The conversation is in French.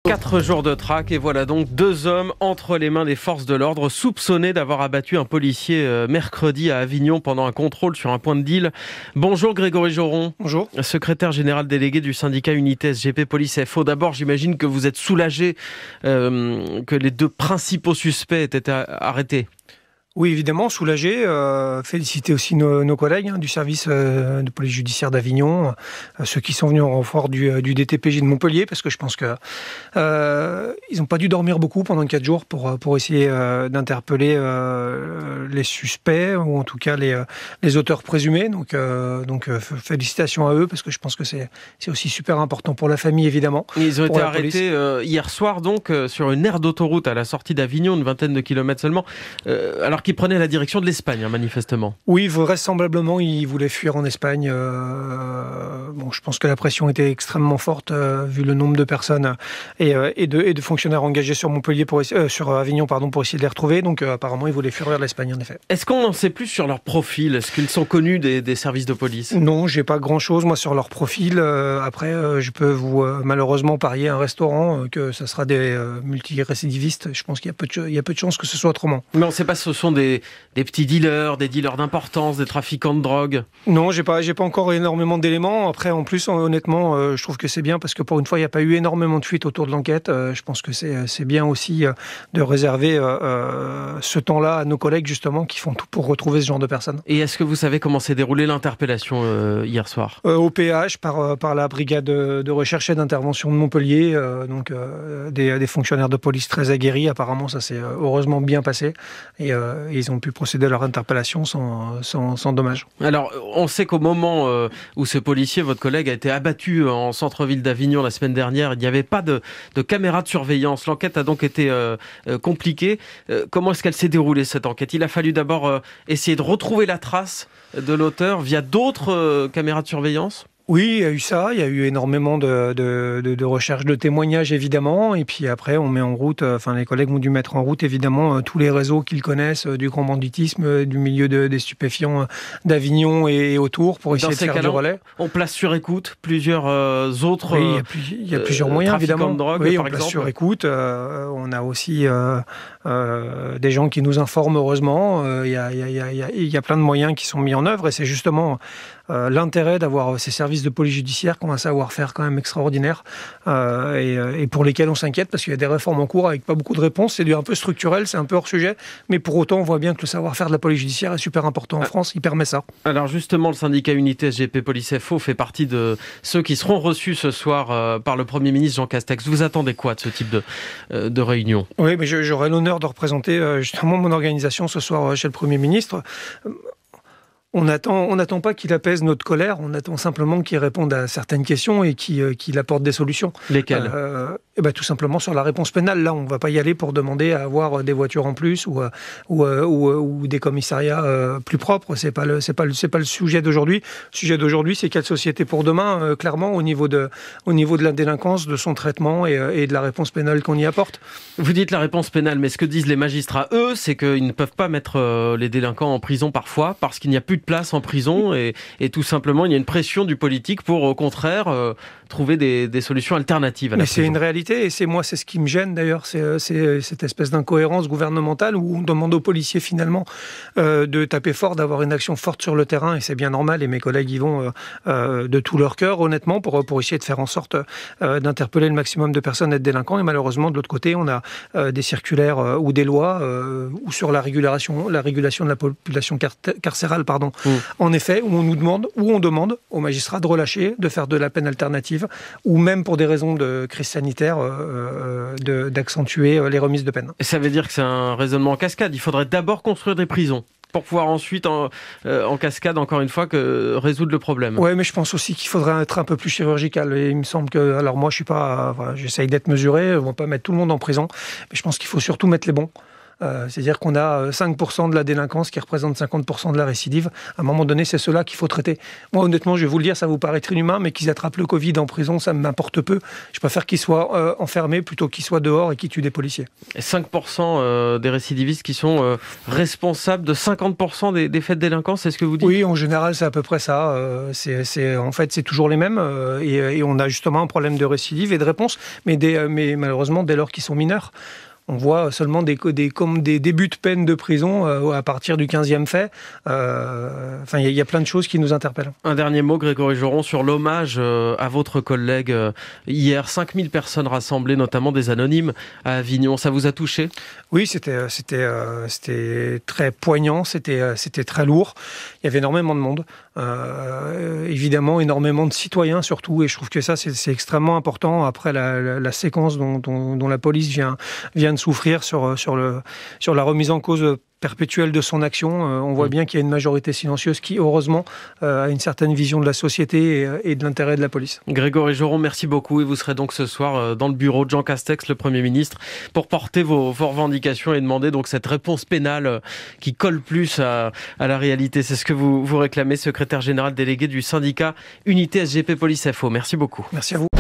4 jours de traque et voilà donc 2 hommes entre les mains des forces de l'ordre soupçonnés d'avoir abattu un policier mercredi à Avignon pendant un contrôle sur un point de deal. Bonjour Grégory Joron. Bonjour. Secrétaire général délégué du syndicat Unité SGP Police FO. D'abord, j'imagine que vous êtes soulagé que les 2 principaux suspects aient été arrêtés. Oui, évidemment, soulagé. Féliciter aussi nos collègues du service de police judiciaire d'Avignon, ceux qui sont venus en renfort du DTPJ de Montpellier, parce que je pense que ils n'ont pas dû dormir beaucoup pendant 4 jours pour essayer d'interpeller les suspects, ou en tout cas les auteurs présumés. Donc, félicitations à eux, parce que je pense que c'est aussi super important pour la famille, évidemment. Ils ont été arrêtés hier soir, donc, sur une aire d'autoroute à la sortie d'Avignon, une vingtaine de kilomètres seulement, alors qu'ils prenaient la direction de l'Espagne, manifestement. Oui, vraisemblablement, ils voulaient fuir en Espagne. Je pense que la pression était extrêmement forte, vu le nombre de personnes et de fonctionnaires engagés sur sur Avignon, pour essayer de les retrouver. Donc, apparemment, ils voulaient fuir vers l'Espagne, en effet. Est-ce qu'on en sait plus sur leur profil ? Est-ce qu'ils sont connus des services de police ? Non, j'ai pas grand-chose, moi, sur leur profil. Après, je peux vous, malheureusement, parier un restaurant que ça sera des multirécidivistes. Je pense qu'il y a peu de chances que ce soit autrement. Mais on ne sait pas si ce sont des petits dealers, des dealers d'importance, des trafiquants de drogue. Non, j'ai pas encore énormément d'éléments. Après, en plus, honnêtement, je trouve que c'est bien parce que pour une fois, il n'y a pas eu énormément de fuites autour de l'enquête. Je pense que c'est bien aussi de réserver ce temps-là à nos collègues, justement, qui font tout pour retrouver ce genre de personnes. Et est-ce que vous savez comment s'est déroulée l'interpellation hier soir ? Au péage, par la brigade de recherche et d'intervention de Montpellier, des fonctionnaires de police très aguerris. Apparemment, ça s'est heureusement bien passé. Et ils ont pu procéder à leur interpellation sans dommage. Alors, on sait qu'au moment où ce policier, votre collègue, a été abattu en centre-ville d'Avignon la semaine dernière, il n'y avait pas de caméra de surveillance. L'enquête a donc été compliquée. Comment est-ce qu'elle s'est déroulée, cette enquête ? Il a fallu d'abord essayer de retrouver la trace de l'auteur via d'autres caméras de surveillance ? Oui, il y a eu ça, il y a eu énormément de recherches de témoignages, évidemment, et puis après on met en route, les collègues ont dû mettre en route, évidemment, tous les réseaux qu'ils connaissent, du grand banditisme, du milieu des stupéfiants d'Avignon et autour, pour essayer de faire du relais. On place sur écoute plusieurs autres il y a plusieurs moyens, évidemment. De drogue, oui, par on exemple. place sur écoute, on a aussi des gens qui nous informent, heureusement, il y a plein de moyens qui sont mis en œuvre, et c'est justement l'intérêt d'avoir ces services de police judiciaire qui ont un savoir-faire quand même extraordinaire et pour lesquels on s'inquiète parce qu'il y a des réformes en cours avec pas beaucoup de réponses. C'est un peu structurel, c'est un peu hors sujet, mais pour autant on voit bien que le savoir-faire de la police judiciaire est super important en France, il permet ça. Alors justement, le syndicat Unité SGP Police FO fait partie de ceux qui seront reçus ce soir par le Premier ministre Jean Castex. Vous attendez quoi de ce type de réunion ? Oui, mais j'aurai l'honneur de représenter justement mon organisation ce soir chez le Premier ministre. On n'attend pas qu'il apaise notre colère, on attend simplement qu'il réponde à certaines questions et qu'il apporte des solutions. Lesquelles ? Tout simplement sur la réponse pénale. Là, on ne va pas y aller pour demander à avoir des voitures en plus ou des commissariats plus propres. C'est pas le sujet d'aujourd'hui. Le sujet d'aujourd'hui, c'est quelle société pour demain, clairement, au niveau de la délinquance, de son traitement et de la réponse pénale qu'on y apporte. Vous dites la réponse pénale, mais ce que disent les magistrats, eux, c'est qu'ils ne peuvent pas mettre les délinquants en prison parfois parce qu'il n'y a plus de place en prison et tout simplement il y a une pression du politique pour au contraire trouver des solutions alternatives à la prison. C'est une réalité et c'est ce qui me gêne d'ailleurs, c'est cette espèce d'incohérence gouvernementale où on demande aux policiers finalement de taper fort, d'avoir une action forte sur le terrain et c'est bien normal et mes collègues y vont de tout leur cœur honnêtement pour essayer de faire en sorte d'interpeller le maximum de personnes et de délinquants et malheureusement de l'autre côté on a des circulaires ou des lois ou sur la régulation de la population carcérale En effet, où on demande aux magistrats de relâcher, de faire de la peine alternative, ou même pour des raisons de crise sanitaire, d'accentuer les remises de peine. Et ça veut dire que c'est un raisonnement en cascade. Il faudrait d'abord construire des prisons pour pouvoir ensuite, en cascade, encore une fois, résoudre le problème. Oui, mais je pense aussi qu'il faudrait être un peu plus chirurgical. Et il me semble que, alors moi, je suis pas, j'essaye d'être mesuré, on ne va pas mettre tout le monde en prison, mais je pense qu'il faut surtout mettre les bons. C'est-à-dire qu'on a 5% de la délinquance qui représente 50% de la récidive. À un moment donné, c'est cela qu'il faut traiter. Moi, honnêtement, je vais vous le dire, ça vous paraît très inhumain, mais qu'ils attrapent le Covid en prison, ça m'importe peu. Je préfère qu'ils soient enfermés plutôt qu'ils soient dehors et qu'ils tuent des policiers. Et 5% des récidivistes qui sont responsables de 50% des faits de délinquance, c'est ce que vous dites ? Oui, en général, c'est à peu près ça. En fait, c'est toujours les mêmes. Et on a justement un problème de récidive et de réponse. Mais malheureusement, dès lors qu'ils sont mineurs, on voit seulement des débuts de peine de prison à partir du 15e fait. Il y a plein de choses qui nous interpellent. Un dernier mot, Grégory Joron, sur l'hommage à votre collègue. Hier, 5000 personnes rassemblées, notamment des anonymes à Avignon. Ça vous a touché ? Oui, c'était très poignant, c'était très lourd. Il y avait énormément de monde. Évidemment, énormément de citoyens surtout. Et je trouve que ça, c'est extrêmement important après la séquence dont la police vient de souffrir sur la remise en cause perpétuelle de son action. On voit bien qu'il y a une majorité silencieuse qui, heureusement, a une certaine vision de la société et de l'intérêt de la police. Grégory Joron, merci beaucoup. Et vous serez donc ce soir dans le bureau de Jean Castex, le Premier ministre, pour porter vos revendications et demander donc cette réponse pénale qui colle plus à la réalité. C'est ce que vous réclamez, secrétaire général délégué du syndicat Unité SGP Police FO. Merci beaucoup. Merci à vous.